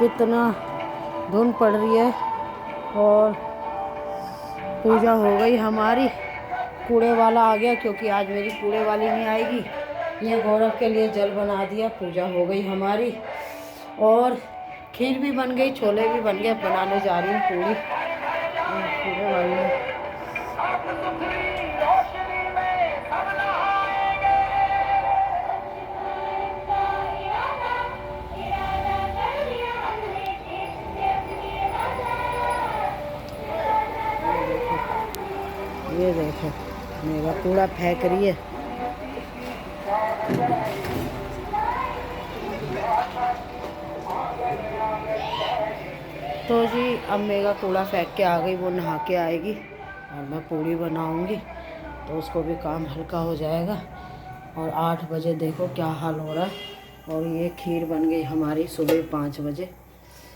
कितना धुंध पड़ रही है। और पूजा हो गई हमारी। कूड़े वाला आ गया क्योंकि आज मेरी कूड़े वाली नहीं आएगी। ये गौरव के लिए जल बना दिया। पूजा हो गई हमारी और खीर भी बन गई, छोले भी बन गए। बनाने जा रही हूँ पूरी कूड़े वाली में। ये देखो मेरा कूड़ा फेंक रही है। तो जी अब मेरा कूड़ा फेंक के आ गई, वो नहा के आएगी और मैं पूड़ी बनाऊंगी तो उसको भी काम हल्का हो जाएगा। और 8 बजे देखो क्या हाल हो रहा है। और ये खीर बन गई हमारी सुबह 5 बजे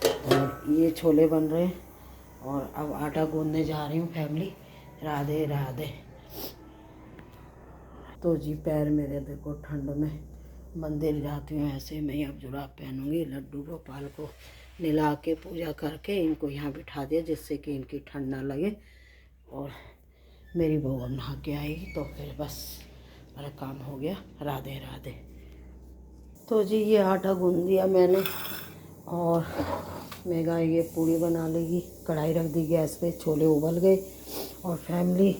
और ये छोले बन रहे हैं। और अब आटा गूंदने जा रही हूँ फैमिली। राधे राधे। तो जी पैर मेरे देखो ठंड में, मंदिर जाती हूँ ऐसे मैं अब जुराब पहनूंगी। लड्डू गोपाल को नहला के पूजा करके इनको यहाँ बिठा दिया जिससे कि इनकी ठंड ना लगे। और मेरी बहू अब नहा के आएगी तो फिर बस मेरा काम हो गया। राधे राधे। तो जी ये आटा गूंद दिया मैंने और मेगा ये पूड़ी बना लेगी। कढ़ाई रख दी गैस पे, छोले उबल गए। और फैमिली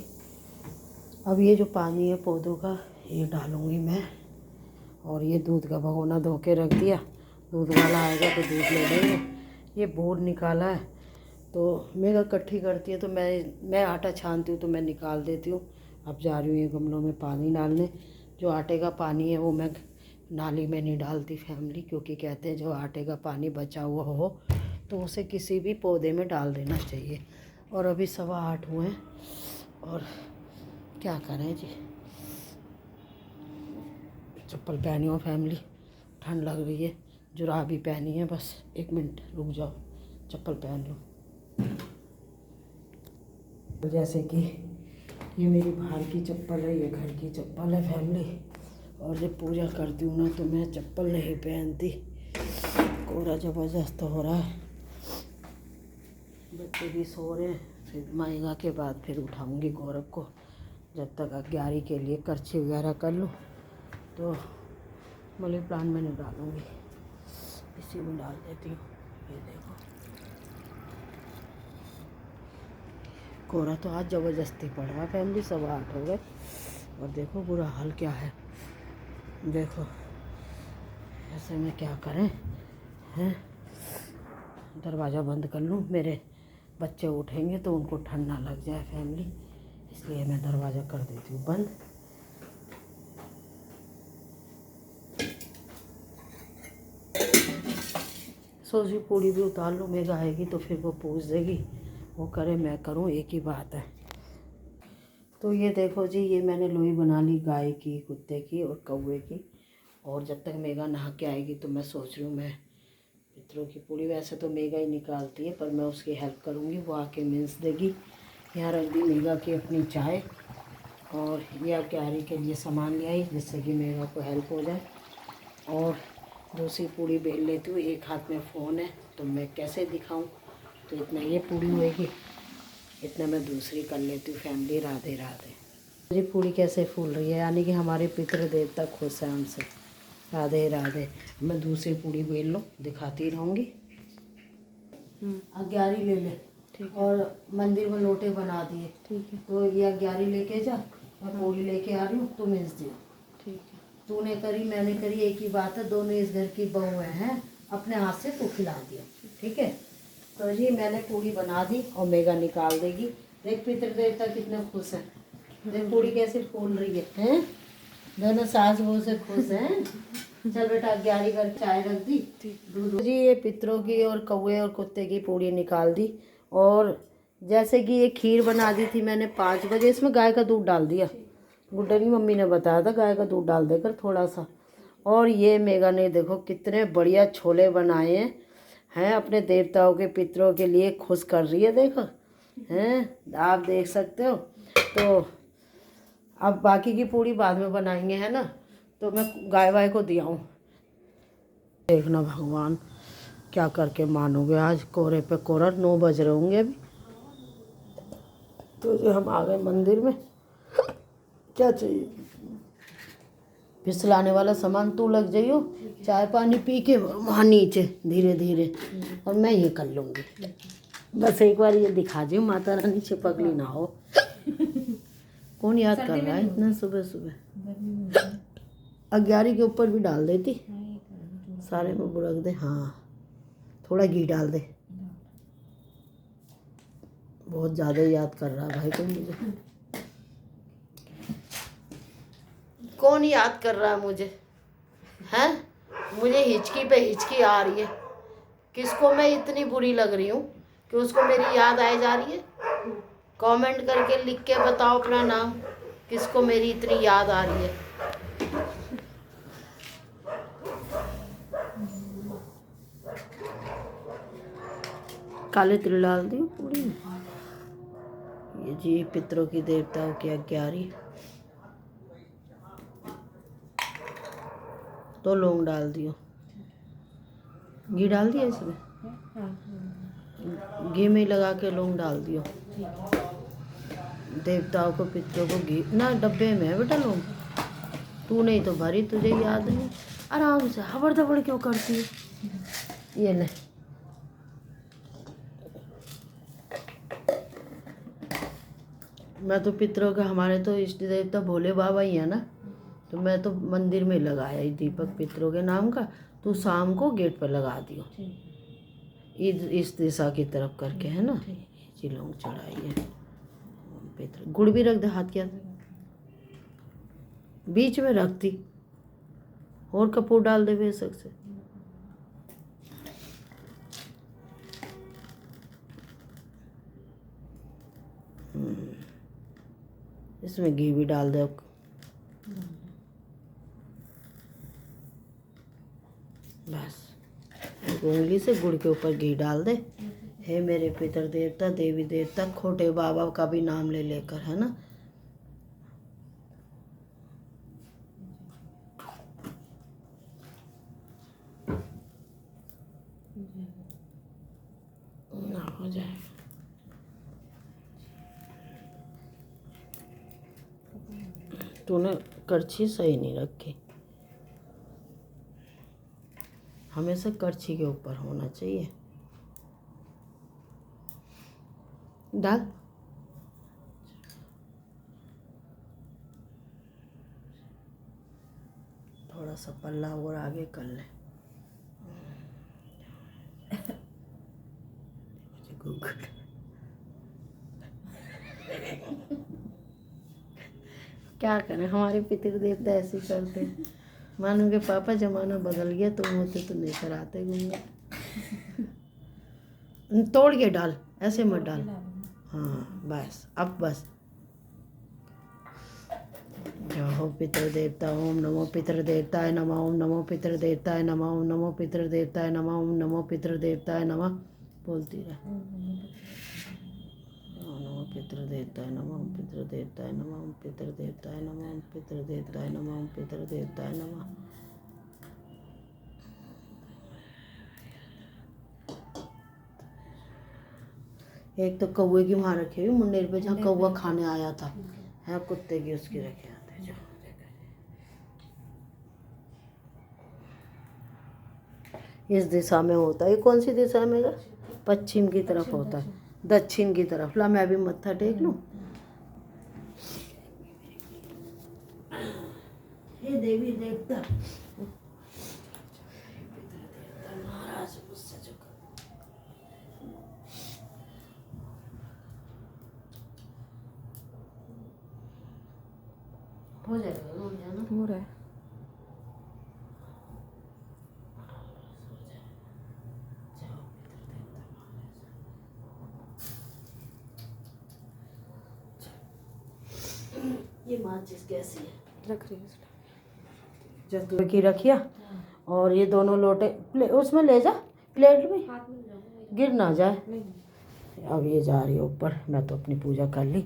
अब ये जो पानी है पौधों का ये डालूँगी मैं। और ये दूध का भगोना धो के रख दिया। दूध वाला आएगा तो दूध ले लेंगे। ये बोर्ड निकाला है तो मेगा इकट्ठी करती है तो मैं आटा छानती हूँ तो मैं निकाल देती हूँ। अब जा रही हूँ ये गमलों में पानी डालने। जो आटे का पानी है वो मैं नाली में नहीं डालती फैमिली, क्योंकि कहते हैं जो आटे का पानी बचा हुआ हो तो उसे किसी भी पौधे में डाल देना चाहिए। और अभी 8:15 हुए हैं और क्या करें जी। चप्पल पहनी हो फैमिली, ठंड लग रही है। जुराब भी पहनी है, बस 1 मिनट रुक जाओ चप्पल पहन लो। तो जैसे कि ये मेरी बाहर की चप्पल है, ये घर की चप्पल है फैमिली। और जब पूजा करती हूँ ना तो मैं चप्पल नहीं पहनती। कोहरा ज़बरदस्त हो रहा है, बच्चे भी सो रहे हैं। फिर माएगा के बाद फिर उठाऊँगी गौरव को। जब तक 11 के लिए करछी वगैरह कर लूँ तो मनी प्लांट में नहीं डालूँगी, इसी में डाल देती हूँ। ये देखो कोहरा तो आज ज़बरदस्ती पड़ रहा है फैमिली। 8:15 हो गए और देखो बुरा हाल क्या है। देखो ऐसे में क्या करें हैं। दरवाज़ा बंद कर लूँ, मेरे बच्चे उठेंगे तो उनको ठंड ना लग जाए फैमिली, इसलिए मैं दरवाज़ा कर देती हूँ बंद। सोची पूड़ी भी उतार लो, मेगा आएगी तो फिर वो पूछ देगी, वो करे मैं करूँ एक ही बात है। तो ये देखो जी ये मैंने लोई बना ली गाय की, कुत्ते की और कौवे की। और जब तक मेगा नहा के आएगी तो मैं सोच रही हूँ मैं पितरों की पूड़ी, वैसे तो मेगा ही निकालती है पर मैं उसकी हेल्प करूँगी, वो आके मिन्स देगी। यहाँ रख दी मेगा की अपनी चाय और यह क्यारी के लिए सामान ले आई जिससे कि मेगा को हेल्प हो जाए। और दूसरी पूड़ी बेल लेती हूँ। एक हाथ में फ़ोन है तो मैं कैसे दिखाऊं, तो इतना ये पूड़ी होएगी, इतना मैं दूसरी कर लेती हूँ फैमिली। राधे राधे। मेरी पूड़ी कैसे फूल रही है, यानी कि हमारे पितृ देवता खुश हैं हमसे। राधे राधे। मैं दूसरी पूड़ी बेल लो, दिखाती रहूँगी। 11 ले ले, ठीक। और मंदिर में लोटे बना दिए, ठीक है। तो ये 11 लेके जा, मैं पूड़ी लेके आ रही हूँ, तुम मिस दियो, ठीक है। तूने करी मैंने करी एक ही बात है, दोनों इस घर की बहू हैं, अपने हाथ से तू खिला दिया, ठीक है। तो जी मैंने पूड़ी बना दी और मेगा निकाल देगी। देख पितृ देवता कितने खुश हैं, देख पूड़ी कैसे फूल रही है, हैं? दोनों सास बहू से खुश हैं। चल बेटा 11 कर चाय रख दी, दूध जी। ये पितरों की और कौवे और कुत्ते की पूड़ी निकाल दी। और जैसे कि ये खीर बना दी थी मैंने 5 बजे, इसमें गाय का दूध डाल दिया। गुड्डनी मम्मी ने बताया था गाय का दूध डाल देकर थोड़ा सा। और ये मेगा ने देखो कितने बढ़िया छोले बनाए हैं, अपने देवताओं के पितरों के लिए खुश कर रही है, देखो हैं, आप देख सकते हो। तो अब बाकी की पूड़ी बाद में बनाएंगे है ना, तो मैं गाय वाय को दिया हूँ। देखना भगवान क्या करके मानोगे, आज कोरे पे कोरा 9 बज रहे होंगे अभी। तो जो हम आ गए मंदिर में, क्या चाहिए, फिसलाने वाला सामान तू लग जाइयो, चाय पानी पी के वहाँ नीचे धीरे धीरे, और मैं ये कर लूँगी। बस एक बार ये दिखा दी माता रानी चिपकली ना हो। कौन याद कर रहा है इतना सुबह सुबह। 11 के ऊपर भी डाल देती, सारे में बुड़क दे। हाँ थोड़ा घी डाल दे। बहुत ज़्यादा याद कर रहा है भाई कोई मुझे। कौन याद कर रहा है मुझे, हैं? मुझे हिचकी पे हिचकी आ रही है। किसको मैं इतनी बुरी लग रही हूँ कि उसको मेरी याद आए जा रही है? कमेंट करके लिख के बताओ अपना नाम, किसको मेरी इतनी याद आ रही है। काले तिल डाल दी पूरी में। ये जी पितरों की देवताओं की 11, तो लौंग डाल दियो। घी डाल दिया इसमें, घी में लगा के लौंग डाल दियो। देवताओं को पितरों को घी ना डब्बे में है बेटा लौंग। तू नहीं तो भरी, तुझे याद नहीं। आराम से हबड़ दबड़ क्यों करती है। ये ले, मैं तो पितरों का, हमारे तो इष्ट देवता भोले बाबा ही है ना, तो मैं तो मंदिर में लगाया ही दीपक पितरों के नाम का। तू शाम को गेट पर लगा दियो, इस दिशा की तरफ करके, है ना। चिलौंग चढ़ाई है पितर। गुड़ भी रख दे हाथ के अंदर, बीच में रखती, और कपूर डाल दे बेशक से। इसमें घी भी डाल दे। बस उंगली से गुड़ के ऊपर घी डाल दे। हे मेरे पितर देवता देवी देवता, खोटे बाबा का भी नाम ले लेकर, है ना। ना हो जाए। तूने करछी सही नहीं रखी, हमेशा करछी के ऊपर होना चाहिए। डाल, थोड़ा सा पल्ला और आगे कर ले। क्या करें, हमारे पितर देवता ऐसे करते हैं। मानो के पापा जमाना बदल गया, तुम होते तो नहीं कराते घूंगा। तोड़ के डाल, ऐसे मत डाल। हाँ बस, अब बस। जय हो पितर देवता, ओम नमो पितर देवताय नमः, ओम नमो पितर देवताय नमः, ओम नमो पितर देवताय नमः, ओम नमो पितर देवताय नमः। बोलती रहे। ओम नमो पितर देवताय नमः, ओम पितर देवताय नमः, ओम पितर देवताय नमः, ओम पितर देवताय नमः, ओम पितर देवताय नमः। एक तो कौवे की वहाँ रखी हुई मुंडेर पे, जहाँ कौवा खाने आया था, है कुत्ते की, उसकी रखे आते। इस दिशा में होता है। ये कौन सी दिशा में है? पश्चिम की तरफ होता है, दक्षिण की तरफ। ला मैं भी मत्था टेक लूँ। हे देवी देवता, महाराज मुझसे जो हो जाएगा, हो रहा है। ये माचिस कैसी है? रख रही है जब तू की रखिया, और ये दोनों लोटे उसमें ले जा, प्लेट में गिर ना जाए। अब ये जा रही है ऊपर, मैं तो अपनी पूजा कर ली,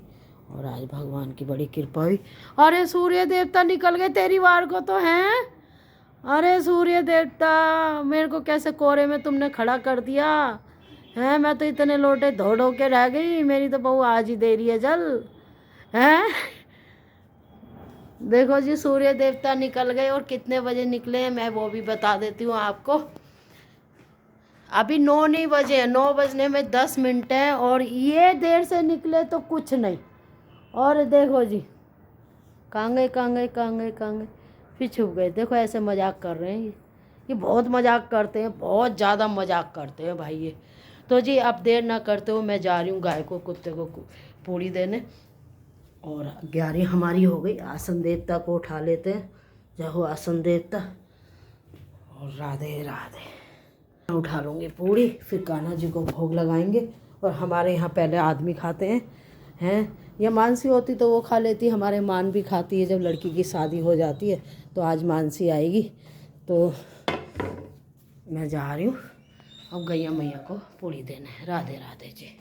और आज भगवान की बड़ी कृपा हुई। अरे सूर्य देवता निकल गए तेरी वार को तो हैं। अरे सूर्य देवता, मेरे को कैसे कोहरे में तुमने खड़ा कर दिया है। मैं तो इतने लोटे धो धो के रह गई, मेरी तो बहू आज ही दे रही है जल है। देखो जी, सूर्य देवता निकल गए और कितने बजे निकले हैं मैं वो भी बता देती हूँ आपको। अभी 9 नहीं बजे हैं, 9 बजने में 10 मिनट हैं और ये देर से निकले तो कुछ नहीं। और देखो जी, कहाँ गए कहाँ गए कहाँ गए कहाँ गए, फिर छुप गए। देखो ऐसे मजाक कर रहे हैं ये बहुत मजाक करते हैं, बहुत ज़्यादा मजाक करते हैं भाई ये। तो जी अब देर ना करते हो, मैं जा रही हूँ गाय को कुत्ते को पूड़ी देने। और 11 हमारी हो गई। आसन देवता को उठा लेते हैं। जय हो आसन देवता, और राधे राधे। उठा लूँगी पूड़ी, फिर कान्हा जी को भोग लगाएंगे। और हमारे यहाँ पहले आदमी खाते हैं या मानसी होती तो वो खा लेती, हमारे मान भी खाती है जब लड़की की शादी हो जाती है। तो आज मानसी आएगी तो मैं जा रही हूँ अब गैया मैया को पूड़ी देने। राधे राधे जी।